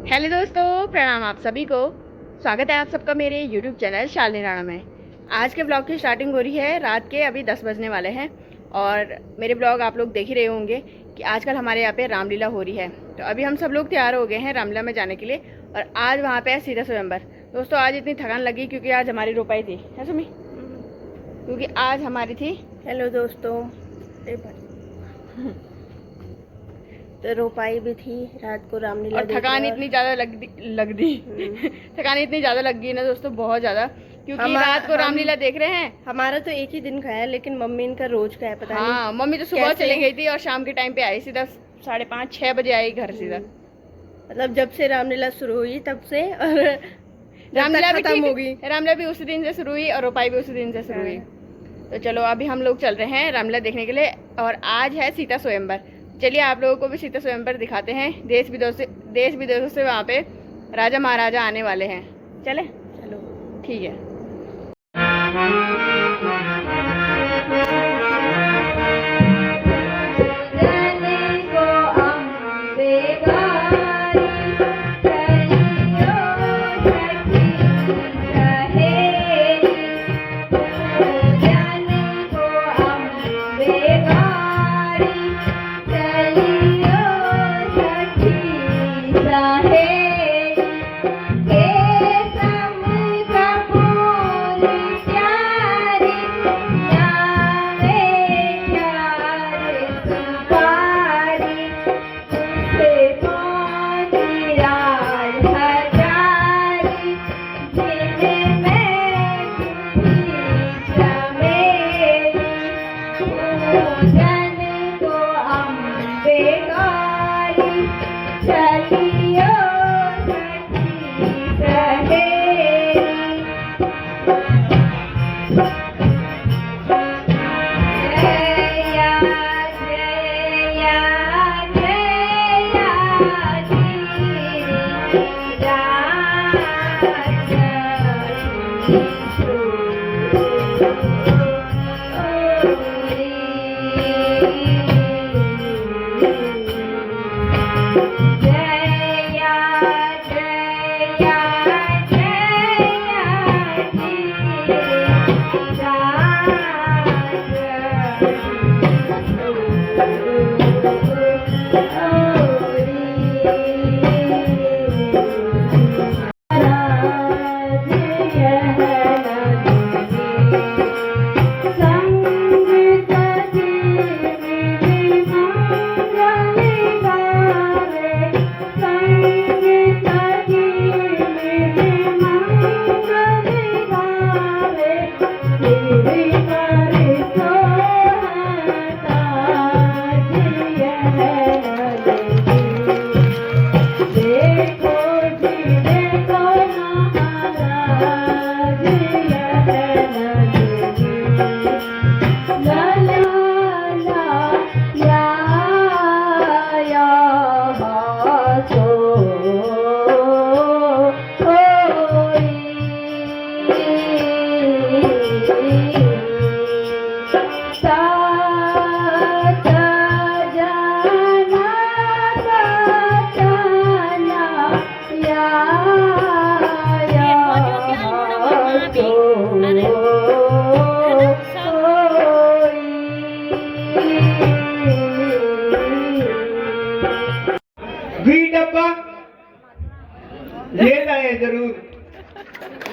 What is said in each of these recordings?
Hello दोस्तों, प्रणाम आप सभी को। स्वागत है आप सबका मेरे YouTube चैनल शालिनी राणा में। आज के ब्लॉग की स्टार्टिंग हो रही है रात के अभी 10 बजने वाले हैं और मेरे ब्लॉग आप लोग देख ही रहे होंगे कि आजकल हमारे यहाँ पे रामलीला हो रही है। तो अभी हम सब लोग तैयार हो गए हैं रामलीला में जाने के लिए और आज वहाँ पे है सीता स्वयंवर। दोस्तों आज इतनी थकान लगी क्योंकि आज हमारी रोपाई थी, है सुमी? क्योंकि आज हमारी थी। हेलो दोस्तों, तो रोपाई भी थी रात को रामलीला। और थकान इतनी ज़्यादा लग दी थकान इतनी ज़्यादा लग गई ना दोस्तों, बहुत ज़्यादा, क्योंकि रात को रामलीला देख रहे हैं। हमारा तो एक ही दिन का है लेकिन मम्मी इनका रोज का है, पता नहीं। हाँ, मम्मी तो सुबह चली गई थी और शाम के टाइम पे आई, सीधा 5:30-6 बजे आई घर सीधा। मतलब जब से रामलीला शुरू हुई तब से, और रामलीला भी खत्म हो गई। रामलीला भी उसी दिन से शुरू हुई और रोपाई भी उसी दिन से शुरू हुई। तो चलो अभी हम लोग चल रहे हैं रामलीला देखने के लिए और आज है सीता स्वयंवर। चलिए आप लोगों को भी सीता स्वयंवर दिखाते हैं। देश विदेशों से वहाँ पे राजा महाराजा आने वाले हैं। चले चलो ठीक है।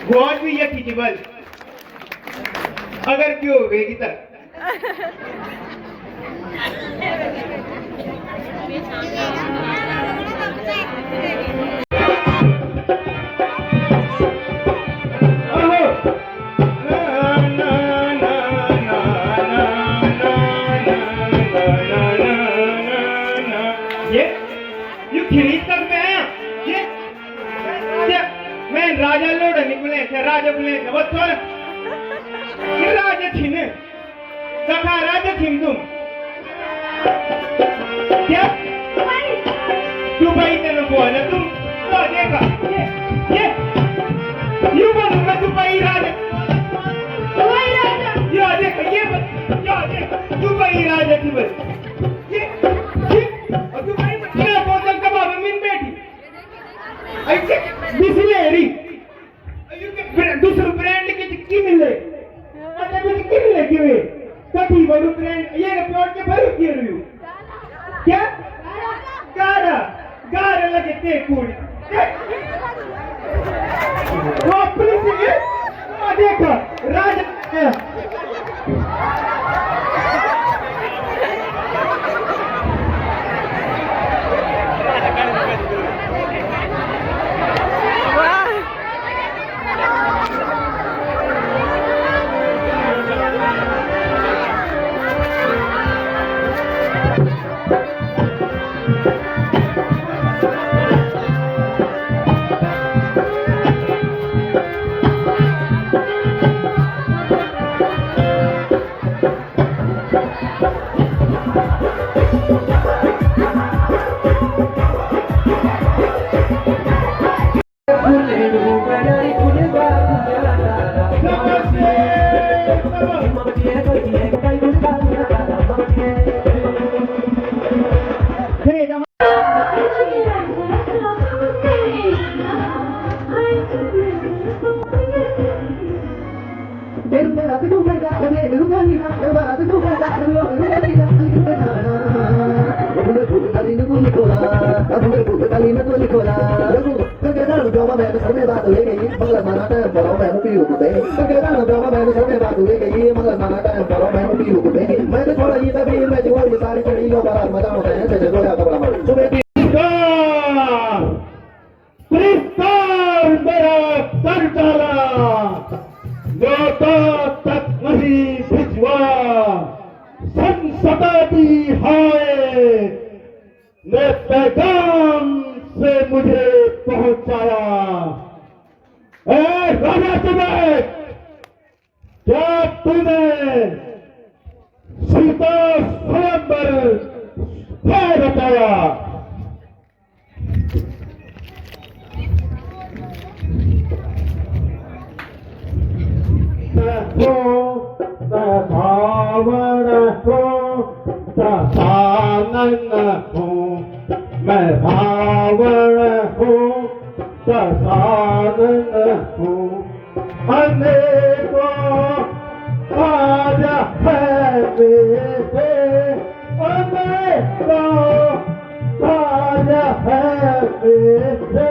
बहुत भी ये कीजिए बस अगर क्यों हो गई तक ये खरीद तक में आया ये मैं राजा लोड निकले थे राजा बोले थे वो थोड़ा ये राजा थी ने सखा राजा थी तुम क्या तू भाई तेरे को ना तुम तो देखा ये यू बोलो मैं तू भाई राजा ये देख तू भाई राजा थी बस ये और तू भाई मैं बोतल कबाब में बैठी ऐसे बिस्लेरी दूसरे ब्रांड की मिले अच्छा मुझे की मिले क्यों कभी बड़ू ब्रांड ये प्योर के भरू किए रही क्या गारा गारा लगे ते कूड़ी वो अपनी से देखो राजा तक नहीं भिजवा संसदी हाय ने पैगाम से मुझे पहुंचाया राजा तुम्हें क्या तूने सीता स्वयंवर है बताया भावण हूँ दसानन हूँ मैं भावण हूँ दसानन हूँ अनेकों आज है मेरे अनेकों आज है मेरे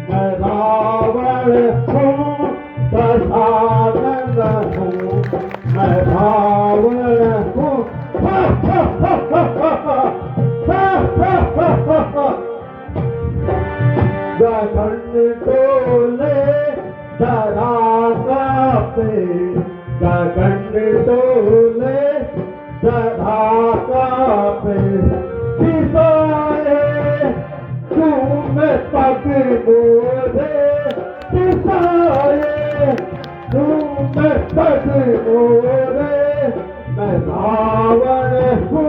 मैं रावण हूँ दसानन हूँ मैं भावण हूँ गगन डोले धराका पे गगन डोले धराका पे सिसाए तुम पग मोरे सिसाए तुम पग मोरे मैं रावण हूँ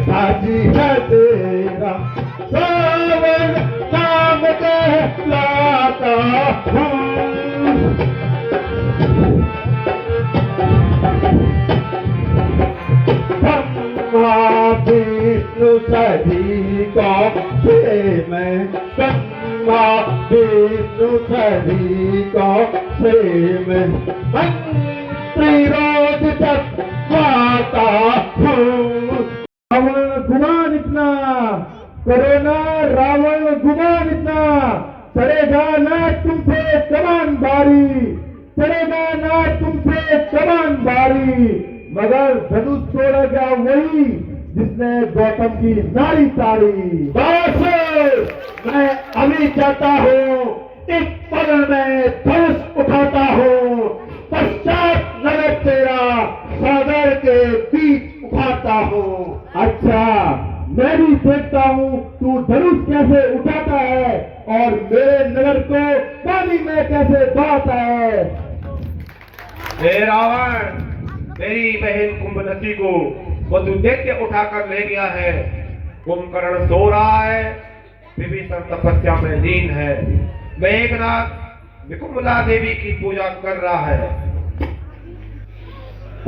साजी है तेरा रावण नाम कहलाता हूँ विष्णु सभी को से मैं ब्रह्मा विष्णु सभी को से मैं मंत्री रोज तक माता इतना, करो ना रावण गुमान इतना, चढ़ेगा ना तुमसे कमान भारी, चढ़ेगा ना तुमसे कमान भारी, मगर धनुष तोड़ेगा वही जिसने गौतम की नारी तारी। बस मैं अभी जाता हूँ, एक पल में धनुष उठाता हूँ, पश्चात नगर तेरा सागर के बीच उठाता हूँ। अच्छा, मैं भी देखता हूँ तू धनुष कैसे उठाता है और मेरे नगर को पानी में कैसे बहाता है। हे रावण, मेरी बहन कुंभनसी को वधु दैत्य उठाकर ले गया है। कुंभकर्ण सो रहा है, विभीषण तपस्या में लीन है, मेघनाथ विकुंभला देवी की पूजा कर रहा है।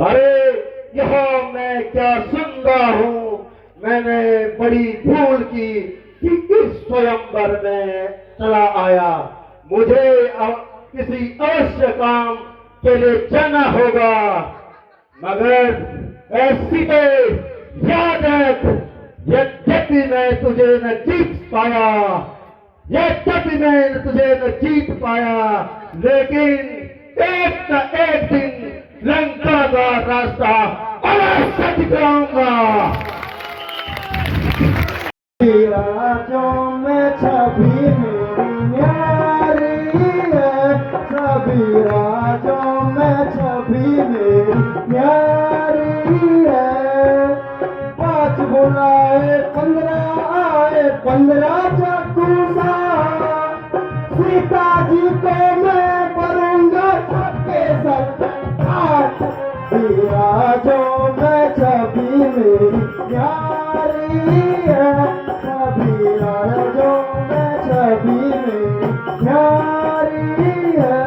अरे यहाँ मैं क्या सुन रहा हूँ, मैंने बड़ी भूल की कि इस स्वयंवर में चला आया। मुझे अब किसी अवश्य काम के लिए जाना होगा, मगर ऐसी में याद रख, यद्यपि मैं तुझे न जीत पाया, यद्यपि मैं तुझे न जीत पाया, लेकिन एक न एक दिन लंका का रास्ता अवश्य दिखाऊंगा। राजों में छवि मेरी न्यारी है, सभी राजों में छवि मेरी न्यारी है। 5 बुलाए 15 आए, 15 चक्कूसा, सीता जी को मैं करूंगा सबके सर काट। राजों में छवि मेरी न्यारी है, सभी राजों में छवि मेरी न्यारी है।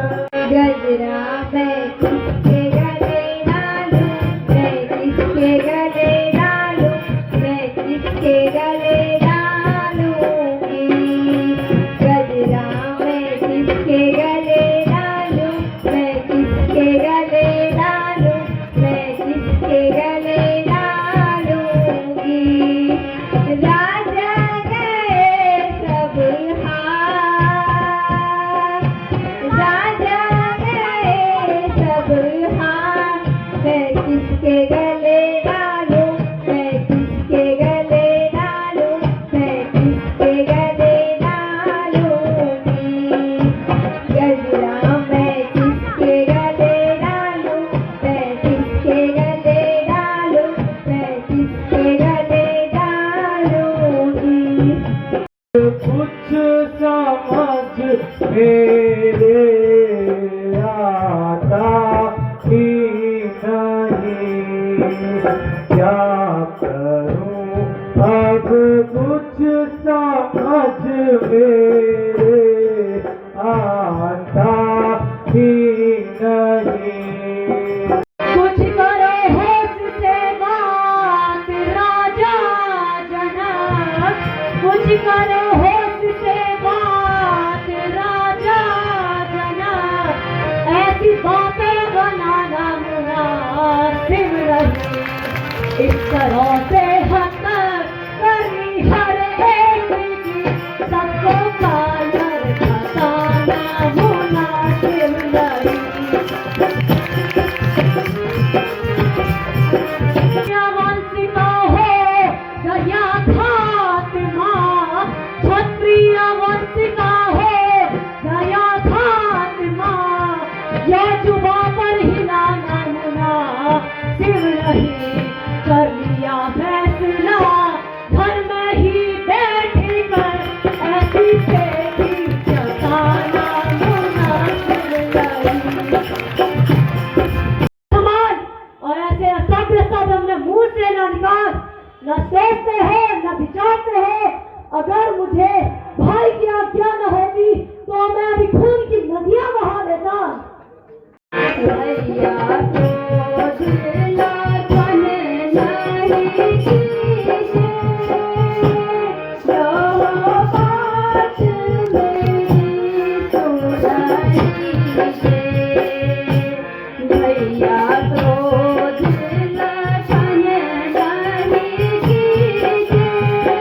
गजरा मैं किसके गले डालूं, मैं किसके गले डालूं, मैं किसके गले डालूंगी। गजरा मैं किसके गले डालूं, मैं किसके गले डालूं, मैं किसके गले डालूंगी। राजा गए सब हार, राजा गए सब हार, मैं किसके गले डालूं, मैं किसके गले डालूं, मैं किसके गले डालूंगी। गजरा मैं किसके गले डालूं, मैं किसके गले डालूं, मैं किसके गले डालूंगी। कुछ समझ मेरे आता ही नहीं, क्या करूं अब कुछ समझ मेरे आता ही नहीं। कुछ करो होश से बात राजा जनक, कुछ करो होश से बात राजा जनक। ऐसी बातें बनाना मुनासिब नहीं, इस तरह से हक करनी हर एक की, सबको कायर बताना मुनासिब नहीं। वंशिका हो गया खात्मा, क्षत्रिय वंशिका हो गया खात्मा। ये जुबा पर हिलाना मुनासिब नहीं, कर लिया फैसला घर में ही बैठ कर, ऐसी तेरी जताना मुनासिब नहीं। समान और ऐसे असभ्य शब्द हमने मुंह से न निकाल, न सोचते हो न विचारते हो। अगर मुझे भाई की आज्ञा न होती तो मैं अभी खून की नदियां बहा देता। भैया को दिला बन नहीं कीजिए, जो बात मेरी सुनाइए। भैया को दिला बन नहीं कीजिए,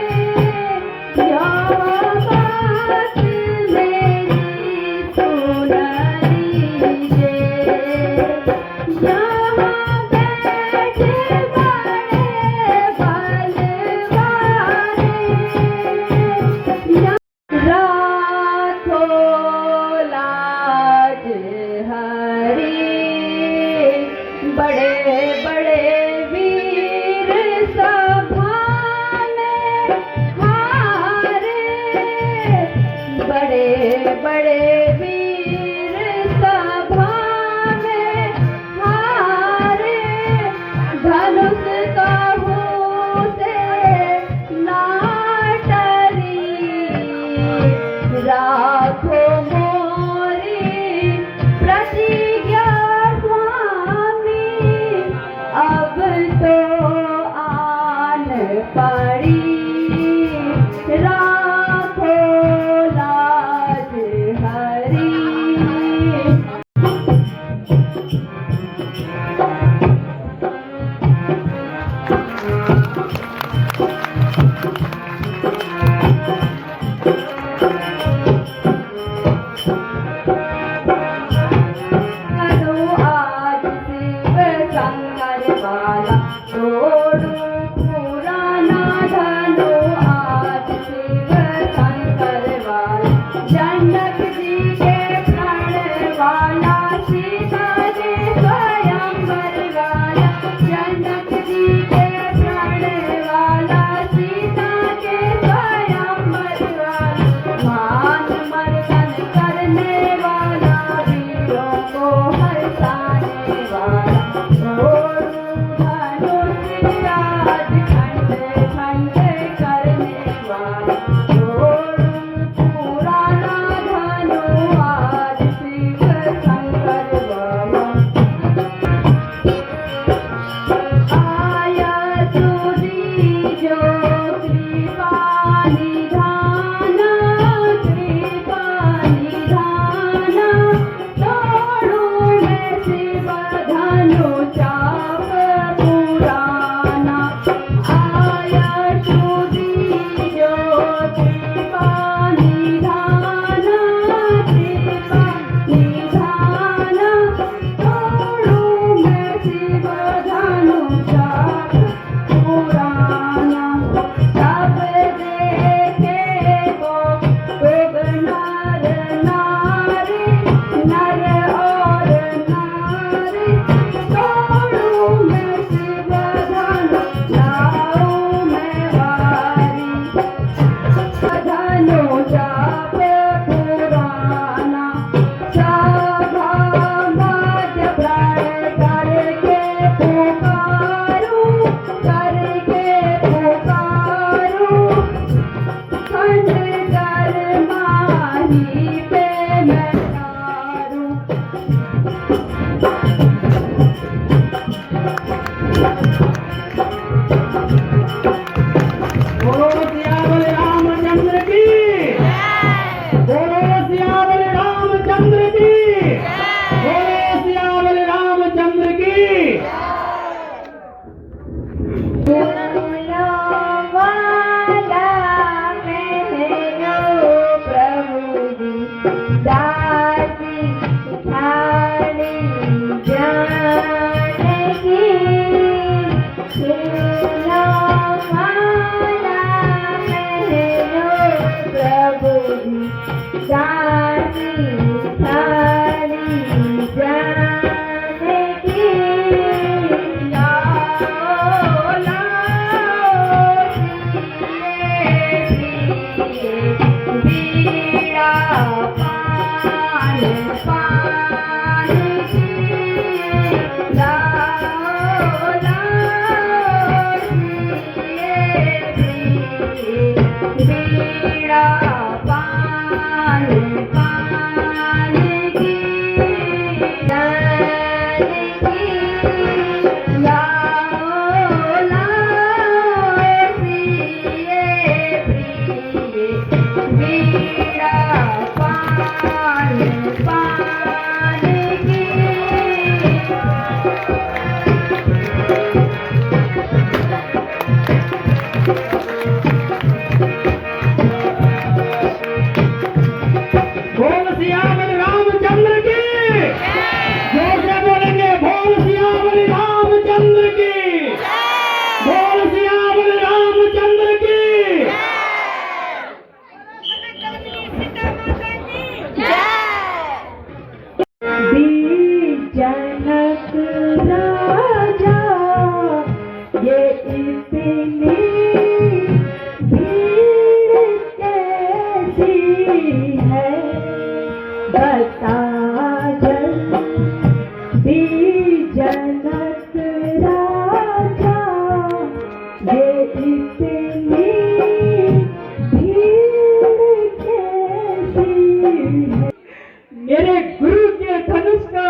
मेरे गुरु के धनुष का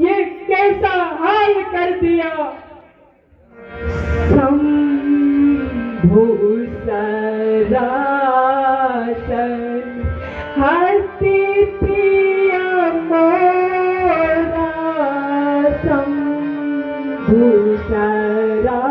ये कैसा हाल कर दिया। शंभु सरासन हस्ती पिया मोरा, शंभु सरासन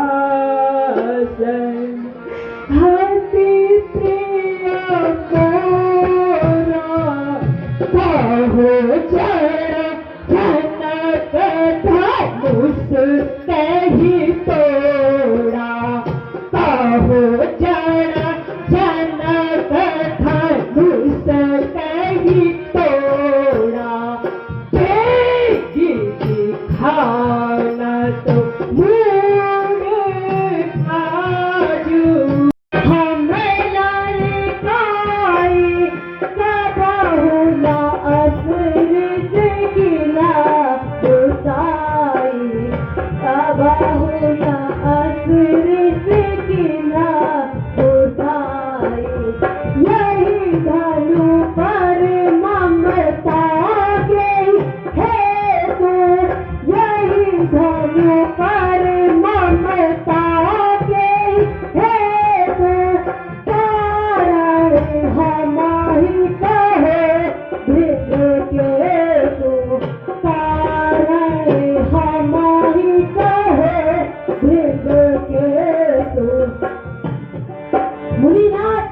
मुनिनाथ,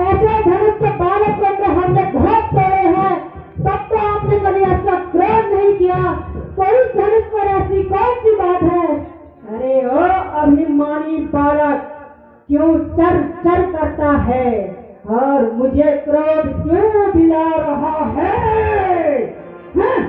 ऐसे धनुष के बालकपन में हमने बहुत तोड़े हैं, तब तो आपने कभी ऐसा क्रोध नहीं किया। तो इस धनुष पर ऐसी कौन सी बात है? अरे ओ अभिमानी बालक, क्यों चर चर करता है और मुझे क्रोध क्यों दिला रहा है? हाँ?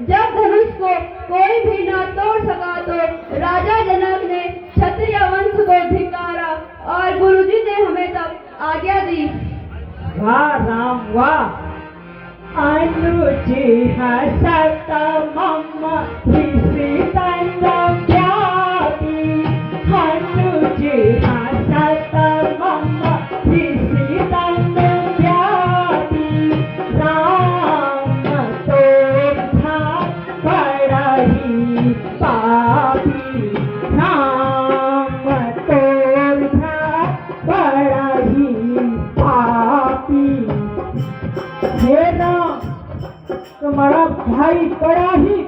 जब धनुष को कोई भी न तोड़ सका तो राजा जनक ने क्षत्रिय वंश को धिक्कारा और गुरुजी ने हमें तब आज्ञा दी। वाह राम वाह, अनुजी हसत मम प्रीतम ज्ञाति, अनुजी हसत मम प्रीतम ज्ञाति, राम तो था बड़ा ही पापी, राम तो था बड़ा ही पापी। हे राम, तुम्हारा भाई बड़ा ही